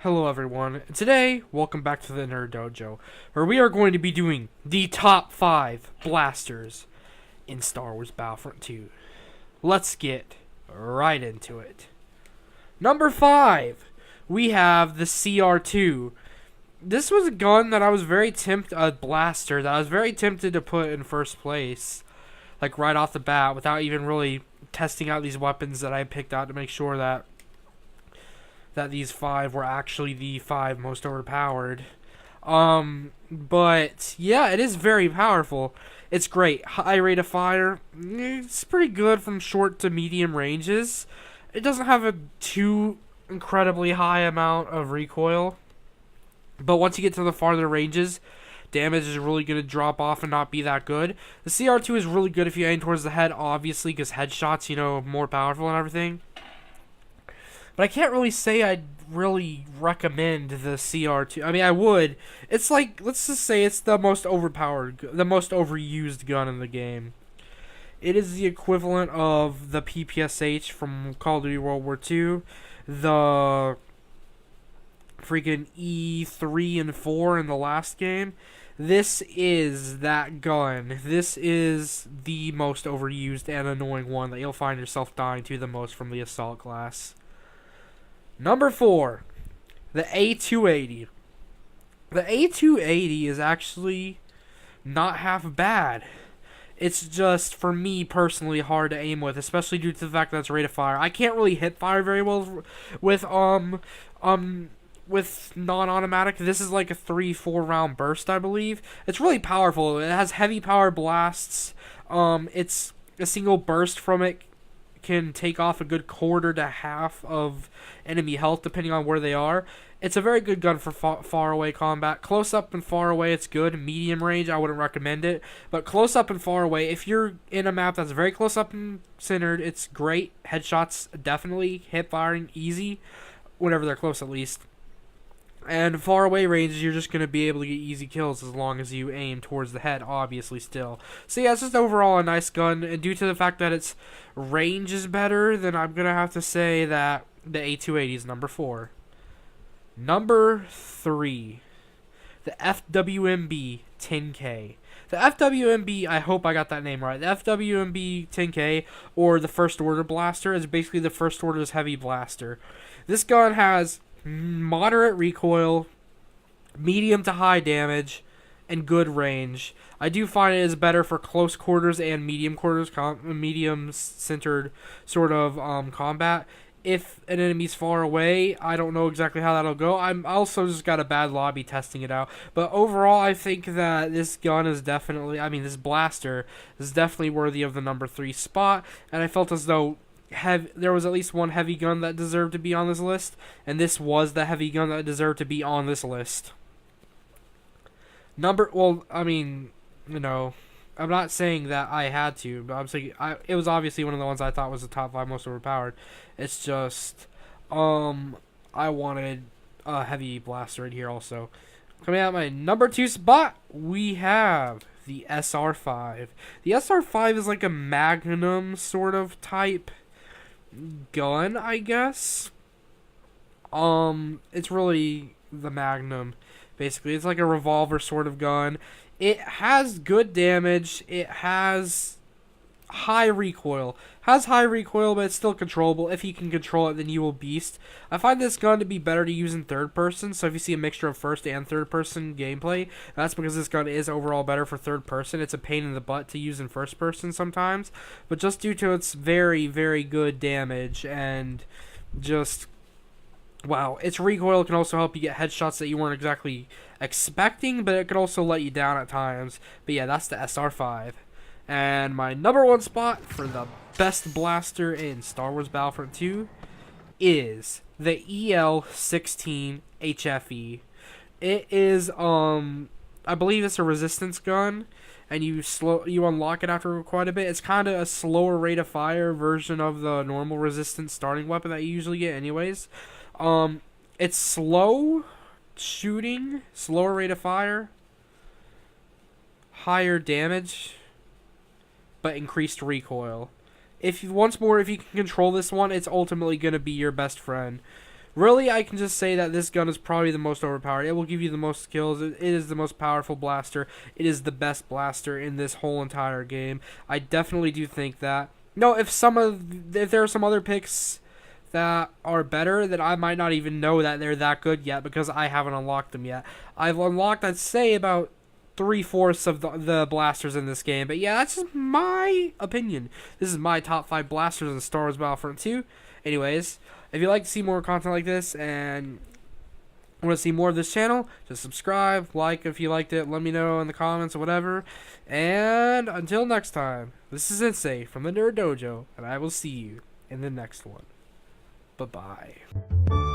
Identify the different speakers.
Speaker 1: Hello everyone, and today, welcome back to the Nerd Dojo, where we are going to be doing the top 5 blasters in Star Wars Battlefront 2. Let's get right into it. Number 5, we have the CR2. This was a gun that I was very tempted, a blaster that I was very tempted to put in first place, like right off the bat, without even really testing out these weapons that I picked out to make sure that these 5 were actually the 5 most overpowered. But yeah, it is very powerful. It's great. High rate of fire. It's pretty good from short to medium ranges. It doesn't have a too incredibly high amount of recoil. But once you get to the farther ranges, damage is really going to drop off and not be that good. The CR2 is really good if you aim towards the head, obviously, because headshots, more powerful and everything. But I can't really say I'd really recommend the CR2. I mean, I would. It's like, let's just say it's the most overused gun in the game. It is the equivalent of the PPSH from Call of Duty World War II, the freaking E3 and 4 in the last game. This is that gun. This is the most overused and annoying one that you'll find yourself dying to the most from the assault class. Number 4, the A280. The A280 is actually not half bad. It's just, for me personally, hard to aim with, especially due to the fact that it's rate of fire. I can't really hit fire very well with non-automatic. This is like a 3-4 round burst, I believe. It's really powerful. It has heavy power blasts. It's a single burst from it can take off a good quarter to half of enemy health depending on where they are. It's a very good gun for far away combat. Close up and far away, it's good. Medium range, I wouldn't recommend it. But close up and far away, if you're in a map that's very close up and centered, it's great. Headshots, definitely. Hip firing, easy. Whenever they're close, at least. And far away ranges, you're just going to be able to get easy kills as long as you aim towards the head, obviously, still. So yeah, it's just overall a nice gun, and due to the fact that its range is better, then I'm going to have to say that the A280 is number 4. Number 3, the FWMB 10K. The FWMB, I hope I got that name right. The FWMB 10K, or the First Order Blaster, is basically the First Order's heavy blaster. This gun has moderate recoil, medium to high damage, and good range. I do find it is better for close quarters and medium quarters, medium centered sort of combat. If an enemy's far away, I don't know exactly how that'll go. I'm also just got a bad lobby testing it out. But overall, I think that this gun is definitely, this blaster is definitely worthy of the number 3 spot. And I felt as though there was at least one heavy gun that deserved to be on this list, and this was the heavy gun that deserved to be on this list. I'm not saying that I had to, but I'm saying it was obviously one of the ones I thought was the top 5 most overpowered. It's just, I wanted a heavy blaster right here also. Coming out my number 2 spot, we have the SR5. The SR5 is like a Magnum sort of type gun, I guess. It's really the Magnum, basically. It's like a revolver sort of gun. It has good damage. It has high recoil. But it's still controllable. If you can control it, then you will beast. I find this gun to be better to use in third person, so if you see a mixture of first and third person gameplay, that's because this gun is overall better for third person. It's a pain in the butt to use in first person sometimes, but just due to its very, very good damage and just, wow, its recoil can also help you get headshots that you weren't exactly expecting, but it can also let you down at times. But yeah, that's the SR5. And my number 1 spot for the best blaster in Star Wars Battlefront 2 is the EL-16 HFE. It is, I believe it's a resistance gun, and you unlock it after quite a bit. It's kind of a slower rate of fire version of the normal resistance starting weapon that you usually get anyways. It's slow shooting, slower rate of fire, higher damage, but increased recoil. If you can control this one, it's ultimately going to be your best friend. Really, I can just say that this gun is probably the most overpowered. It will give you the most kills. It is the most powerful blaster. It is the best blaster in this whole entire game. I definitely do think that. No, if there are some other picks that are better, then I might not even know that they're that good yet because I haven't unlocked them yet. I've unlocked, I'd say, about 3/4 of the blasters in this game. But yeah, that's just my opinion. This is my top 5 blasters in Star Wars Battlefront 2. Anyways, if you'd like to see more content like this and want to see more of this channel, just subscribe, like if you liked it, let me know in the comments or whatever. And until next time, this is Sensei from the Nerd Dojo, and I will see you in the next one. Bye-bye.